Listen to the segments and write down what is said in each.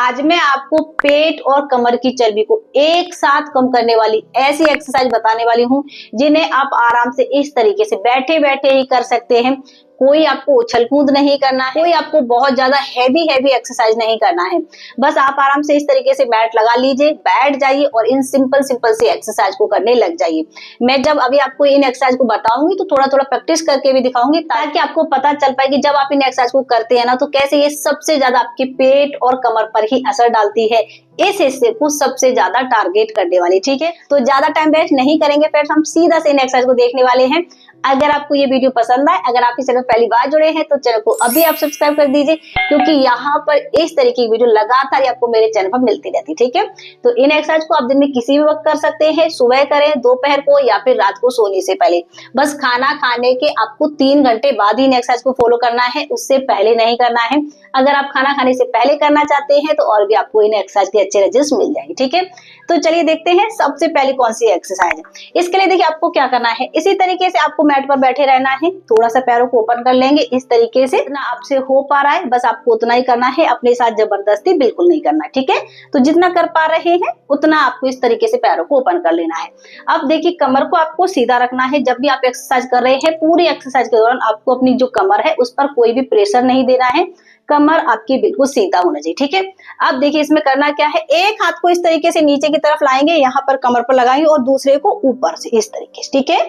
आज मैं आपको पेट और कमर की चर्बी को एक साथ कम करने वाली ऐसी एक्सरसाइज बताने वाली हूँ जिन्हें आप आराम से इस तरीके से बैठे बैठे ही कर सकते हैं। कोई आपको उछल कूद नहीं करना है, कोई आपको बहुत ज्यादा हैवी एक्सरसाइज नहीं करना है। बस आप आराम से इस तरीके से मैट लगा लीजिए, बैठ जाइए और इन सिंपल सी एक्सरसाइज को करने लग जाइए। मैं जब अभी आपको इन एक्सरसाइज को बताऊंगी तो थोड़ा थोड़ा प्रैक्टिस करके भी दिखाऊंगी ताकि आपको पता चल पाए कि जब आप इन एक्सरसाइज को करते हैं ना तो कैसे ये सबसे ज्यादा आपके पेट और कमर पर ही असर डालती है। इस हिस्से को सबसे ज्यादा टारगेट करने वाली, ठीक है। तो ज्यादा टाइम वेस्ट नहीं करेंगे फ्रेंड्स, हम सीधा से इन एक्सरसाइज को देखने वाले हैं। अगर आपको ये वीडियो पसंद आए, अगर आप इस चैनल पहली बार जुड़े हैं तो चैनल को अभी आप सब्सक्राइब कर दीजिए, क्योंकि यहाँ पर इस तरीके की वीडियो लगातार आपको मेरे चैनल पर मिलती रहती, ठीक है। तो इन एक्सरसाइज को आप दिन में किसी भी वक्त कर सकते हैं, सुबह करें, दोपहर को या फिर रात को सोने से पहले। बस खाना खाने के आपको 3 घंटे बाद ही इन एक्सरसाइज को फॉलो करना है, उससे पहले नहीं करना है। अगर आप खाना खाने से पहले करना चाहते हैं तो और भी आपको इन एक्सरसाइज के अच्छे रिजल्ट मिल जाएंगे, ठीक है। तो चलिए देखते हैं सबसे पहले कौन सी एक्सरसाइज है। इसके लिए देखिए आपको क्या करना है, इसी तरीके से आपको मैट पर बैठे रहना है। थोड़ा सा पैरों को ओपन कर लेंगे इस तरीके से, जितना आपसे हो पा रहा है बस आपको उतना ही करना है, अपने साथ जबरदस्ती बिल्कुल नहीं करना है, ठीक है। तो जितना कर पा रहे हैं उतना आपको इस तरीके से पैरों को ओपन कर लेना है। अब देखिए कमर को आपको सीधा रखना है। जब भी आप एक्सरसाइज कर रहे हैं, पूरी एक्सरसाइज के दौरान आपको अपनी जो कमर है उस पर कोई भी प्रेशर नहीं देना है, कमर आपकी बिल्कुल सीधा होना चाहिए, ठीक है। अब देखिए इसमें करना क्या है, एक हाथ को इस तरीके से नीचे की तरफ लाएंगे, यहाँ पर कमर पर लगाएंगे और दूसरे को ऊपर से इस तरीके से, ठीक है।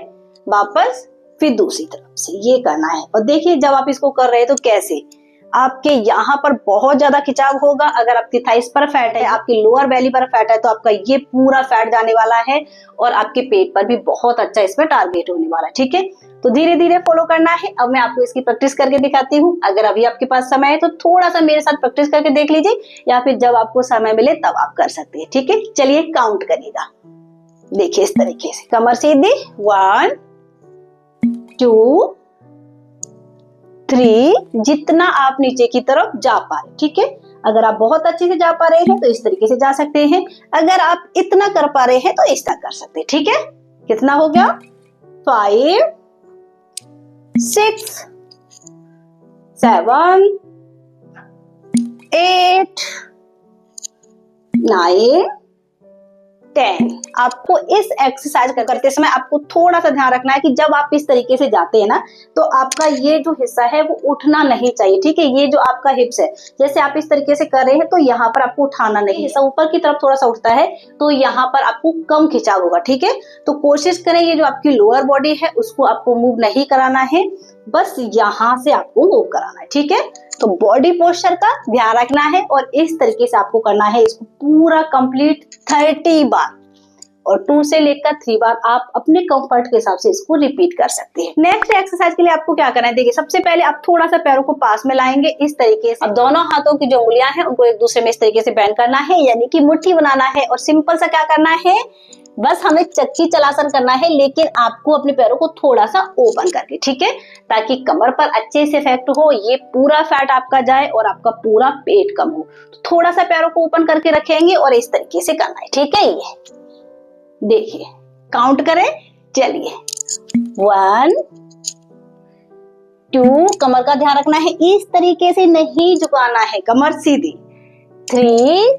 वापस फिर दूसरी तरफ से ये करना है। और देखिए जब आप इसको कर रहे हैं तो कैसे आपके यहाँ पर बहुत ज्यादा खिंचाव होगा। अगर आपकी थाइस पर फैट है, आपकी लोअर बेली पर फैट है, तो आपका ये पूरा फैट जाने वाला है और आपके पेट पर भी बहुत अच्छा इसमें टारगेट होने वाला है, ठीक है। तो धीरे धीरे फॉलो करना है। अब मैं आपको इसकी प्रैक्टिस करके दिखाती हूँ। अगर अभी आपके पास समय है तो थोड़ा सा मेरे साथ प्रैक्टिस करके देख लीजिए, या फिर जब आपको समय मिले तब आप कर सकते हैं, ठीक है। चलिए काउंट करिएगा। देखिए इस तरीके से कमर सीधी, 1 2 3, जितना आप नीचे की तरफ जा पा रहे, ठीक है। अगर आप बहुत अच्छे से जा पा रहे हैं तो इस तरीके से जा सकते हैं, अगर आप इतना कर पा रहे हैं तो इस तरह कर सकते हैं, ठीक है। कितना हो गया, 5 6 7 8 9 10। आपको इस एक्सरसाइज करते समय आपको थोड़ा सा ध्यान रखना है कि जब आप इस तरीके से जाते हैं ना तो आपका ये जो हिस्सा है वो उठना नहीं चाहिए, ठीक है। ये जो आपका हिप्स है, जैसे आप इस तरीके से कर रहे हैं तो यहाँ पर आपको उठाना नहीं, हिस्सा ऊपर की तरफ थोड़ा सा उठता है तो यहाँ पर आपको कम खिंचाव होगा, ठीक है। तो कोशिश करें ये जो आपकी लोअर बॉडी है उसको आपको मूव नहीं कराना है, बस यहाँ से आपको मूव कराना है, ठीक है। तो बॉडी पोस्चर का ध्यान रखना है और इस तरीके से आपको करना है इसको पूरा कंप्लीट 30 बार, और 2 से लेकर 3 बार आप अपने कंफर्ट के हिसाब से इसको रिपीट कर सकते हैं। नेक्स्ट एक्सरसाइज के लिए आपको क्या करना है, देखिए सबसे पहले आप थोड़ा सा पैरों को पास में लाएंगे इस तरीके से। अब दोनों हाथों की जो उंगलियां हैं उनको एक दूसरे में इस तरीके से बैंड करना है, यानी कि मुट्ठी बनाना है। और सिंपल सा क्या करना है, बस हमें चक्की चलासन करना है, लेकिन आपको अपने पैरों को थोड़ा सा ओपन करके, ठीक है, ताकि कमर पर अच्छे से इफेक्ट हो, ये पूरा फैट आपका जाए और आपका पूरा पेट कम हो। तो थोड़ा सा पैरों को ओपन करके रखेंगे और इस तरीके से करना है, ठीक है। ये देखिए काउंट करें, चलिए 1 2, कमर का ध्यान रखना है, इस तरीके से नहीं झुकाना है, कमर सीधी, 3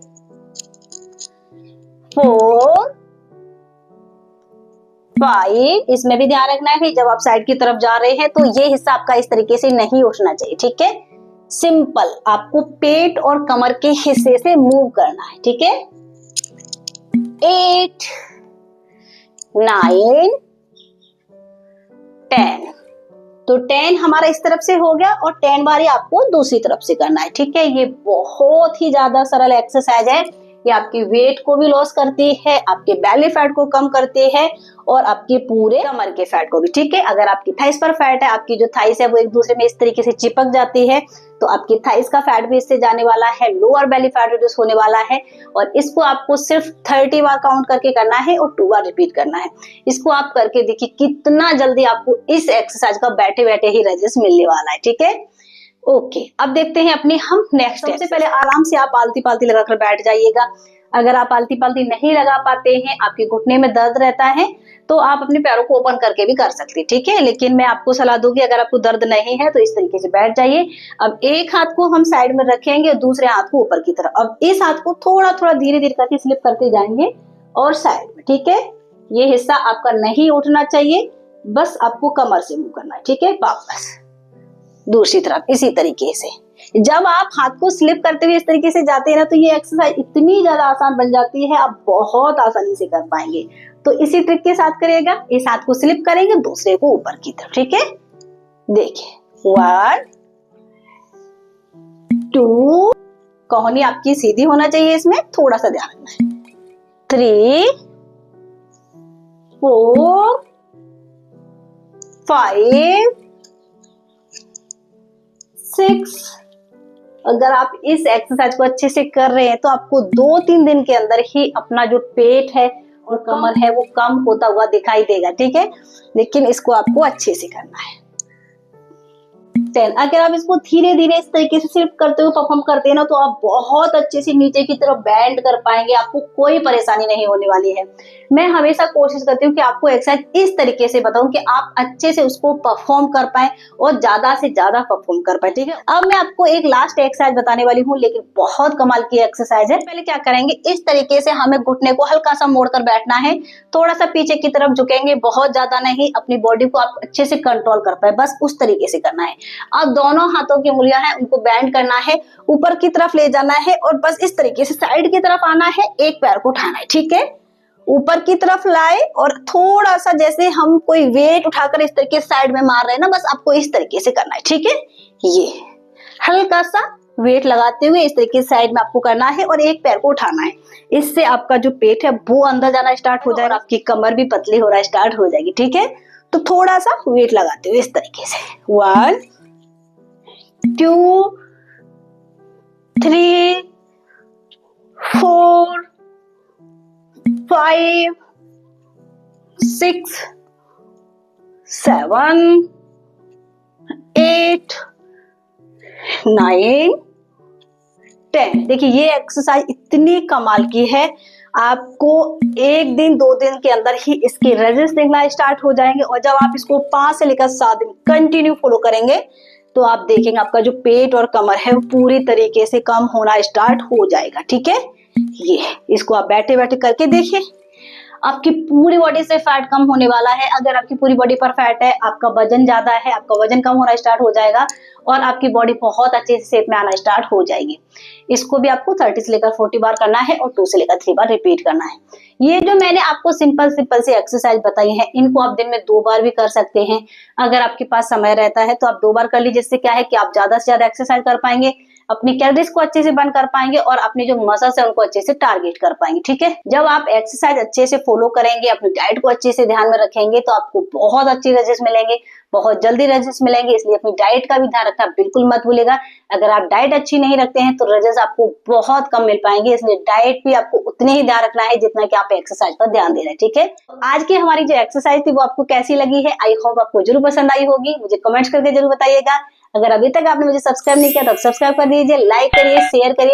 4 5, इसमें भी ध्यान रखना है जब आप साइड की तरफ जा रहे हैं तो ये हिस्सा आपका इस तरीके से नहीं उठना चाहिए, ठीक है। सिंपल आपको पेट और कमर के हिस्से से मूव करना है, ठीक है। 8 9 10, तो 10 हमारा इस तरफ से हो गया और 10 बारी आपको दूसरी तरफ से करना है, ठीक है। ये बहुत ही ज्यादा सरल एक्सरसाइज है, ये आपकी वेट को भी लॉस करती है, आपके बेली फैट को कम करती है और आपके पूरे कमर के फैट को भी, ठीक है। अगर आपकी थाइस पर फैट है, आपकी जो थाइस है वो एक दूसरे में इस तरीके से चिपक जाती है, तो आपकी थाइस का फैट भी इससे जाने वाला है, लोअर बेली फैट रिड्यूस होने वाला है। और इसको आपको सिर्फ 30 बार काउंट करके करना है और 2 बार रिपीट करना है। इसको आप करके देखिए कितना जल्दी आपको इस एक्सरसाइज का बैठे बैठे ही रिजल्ट मिलने वाला है, ठीक है। ओके, अब देखते हैं अपने हम नेक्स्ट। सबसे पहले आराम से आप आलती पालती लगाकर बैठ जाइएगा। अगर आप आलती पालती नहीं लगा पाते हैं, आपके घुटने में दर्द रहता है, तो आप अपने पैरों को ओपन करके भी कर सकते हैं, ठीक है। लेकिन मैं आपको सलाह दूंगी अगर आपको दर्द नहीं है तो इस तरीके से बैठ जाइए। अब एक हाथ को हम साइड में रखेंगे और दूसरे हाथ को ऊपर की तरफ। अब इस हाथ को थोड़ा थोड़ा धीरे धीरे करके स्लिप करते जाएंगे और साइड में, ठीक है। ये हिस्सा आपका नहीं उठना चाहिए, बस आपको कमर से मूव करना है, ठीक है। वापस दूसरी तरफ इसी तरीके से। जब आप हाथ को स्लिप करते हुए इस तरीके से जाते हैं ना, तो ये एक्सरसाइज इतनी ज्यादा आसान बन जाती है, आप बहुत आसानी से कर पाएंगे। तो इसी ट्रिक के साथ करिएगा। इस हाथ को स्लिप करेंगे, दूसरे को ऊपर की तरफ, ठीक है। देखिए 1 2, कोहनी आपकी सीधी होना चाहिए, इसमें थोड़ा सा ध्यान रखना है। 3 4 5 6। अगर आप इस एक्सरसाइज को अच्छे से कर रहे हैं तो आपको 2-3 दिन के अंदर ही अपना जो पेट है और कमर है वो कम होता हुआ दिखाई देगा, ठीक है। लेकिन इसको आपको अच्छे से करना है। 10। अगर आप इसको धीरे धीरे इस तरीके से सिर्फ करते हुए परफॉर्म करते हैं ना, तो आप बहुत अच्छे से नीचे की तरफ बैंड कर पाएंगे, आपको कोई परेशानी नहीं होने वाली है। मैं हमेशा कोशिश करती हूँ कि आपको एक्सरसाइज इस तरीके से बताऊं कि आप अच्छे से उसको परफॉर्म कर पाए और ज्यादा से ज्यादा परफॉर्म कर पाए, ठीक है। अब मैं आपको एक लास्ट एक्सरसाइज बताने वाली हूँ, लेकिन बहुत कमाल की एक्सरसाइज है। पहले क्या करेंगे, इस तरीके से हमें घुटने को हल्का सा मोड़कर बैठना है, थोड़ा सा पीछे की तरफ झुकेंगे, बहुत ज्यादा नहीं। अपनी बॉडी को आप अच्छे से कंट्रोल कर पाए, बस उस तरीके से करना है। अब दोनों हाथों की उंगलियां हैं उनको बैंड करना है, ऊपर की तरफ ले जाना है और बस इस तरीके से साइड की तरफ आना है, एक पैर को उठाना है, ठीक है। ऊपर की तरफ लाए और थोड़ा सा जैसे हम कोई वेट उठाकर इस तरीके से साइड में मार रहे हैं ना, बस आपको इस तरीके से करना है, ठीक है। ये हल्का सा वेट लगाते हुए इस तरीके से साइड में आपको करना है और एक पैर को उठाना है। इससे आपका जो पेट है वो अंदर जाना स्टार्ट हो जाएगा, आपकी कमर भी पतली हो रहा स्टार्ट हो जाएगी, ठीक है। तो थोड़ा सा वेट लगाते हुए इस तरीके से 1 2 3 4 5 6 7 8 9 10। देखिए ये एक्सरसाइज इतनी कमाल की है, आपको 1 दिन 2 दिन के अंदर ही इसके रिजल्ट दिखना स्टार्ट हो जाएंगे। और जब आप इसको 5 से लेकर 7 दिन कंटिन्यू फॉलो करेंगे तो आप देखेंगे आपका जो पेट और कमर है वो पूरी तरीके से कम होना स्टार्ट हो जाएगा, ठीक है। ये इसको आप बैठे बैठे करके देखिए, आपकी पूरी बॉडी से फैट कम होने वाला है। अगर आपकी पूरी बॉडी पर फैट है, आपका वजन ज्यादा है, आपका वजन कम होना स्टार्ट हो जाएगा और आपकी बॉडी बहुत अच्छे से शेप में आना स्टार्ट हो जाएगी। इसको भी आपको 30 से लेकर 40 बार करना है और 2 से लेकर 3 बार रिपीट करना है। ये जो मैंने आपको सिंपल सी एक्सरसाइज बताई है, इनको आप दिन में 2 बार भी कर सकते हैं। अगर आपके पास समय रहता है तो आप 2 बार कर लीजिए, जिससे क्या है कि आप ज्यादा से ज्यादा एक्सरसाइज कर पाएंगे, अपनी कैलोरीज को अच्छे से बर्न कर पाएंगे और अपने जो मसल्स है उनको अच्छे से टारगेट कर पाएंगे, ठीक है। जब आप एक्सरसाइज अच्छे से फॉलो करेंगे, अपनी डाइट को अच्छे से ध्यान में रखेंगे, तो आपको बहुत अच्छे रिजल्ट मिलेंगे, बहुत जल्दी रिजल्ट मिलेंगे। इसलिए अपनी डाइट का भी ध्यान रखना बिल्कुल मत भूलिएगा। अगर आप डाइट अच्छी नहीं रखते हैं तो रिजल्ट आपको बहुत कम मिल पाएंगे, इसलिए डाइट भी आपको उतने ही ध्यान रखना है जितना कि आप एक्सरसाइज पर ध्यान दे रहे हैं, ठीक है। आज की हमारी जो एक्सरसाइज थी वो आपको कैसी लगी है, आई होप आपको जरूर पसंद आई होगी। मुझे कमेंट्स करके जरूर बताइएगा। अगर अभी तक आपने मुझे सब्सक्राइब नहीं किया तो सब्सक्राइब कर दीजिए, लाइक करिए, शेयर करिए।